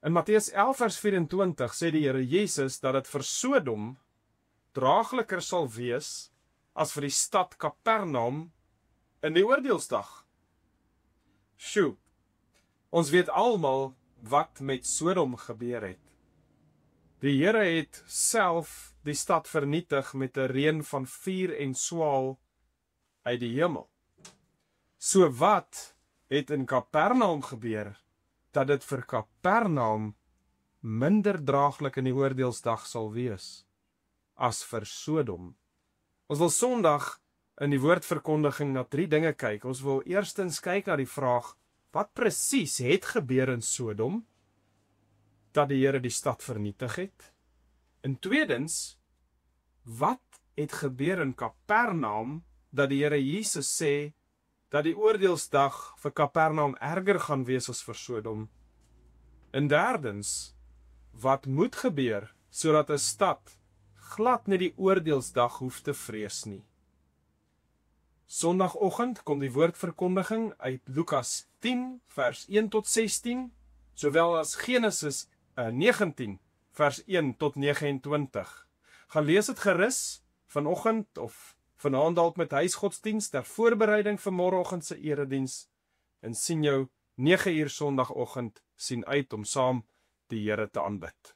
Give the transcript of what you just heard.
In Matteus 11 vers 24 sê die Here Jesus dat dit vir Sodom draagliker sal wees as vir die stad Kapernaum in die oordeelsdag. Sjoe, ons weet almal wat met Sodom gebeur het. Die Here het self die stad vernietig met 'n reën van vuur en swaal uit die hemel. So wat het in Kapernaum gebeur, dat dit vir Kapernaum minder draaglik in die oordeelsdag sal wees, as vir Sodom. Ons wil Sondag in die woordverkondiging na 3 dinge kyk. Ons wil eerstens kyk na die vraag, wat presies het gebeur in Sodom, dat die Here die stad vernietig het? En tweedens, wat het gebeur in Kapernaum, dat die Here Jesus sê, dat die oordeelsdag vir Kapernaum erger gaan wees as vir Sodom? En derdens, wat moet gebeur, sodat 'n stad glad nie die oordeelsdag hoef te vrees nie? Sondagoggend kom die woordverkondiging uit Lukas 10 vers 1 tot 16, sowel as Genesis 19 vers 1 tot 29. Gaan lees dit gerus vanoggend of vanaand dalk met huisgodsdiens ter voorbereiding vir môreoggend se erediens, en sien jou 9 uur Sondagoggend, sien uit om saam die Here te aanbid.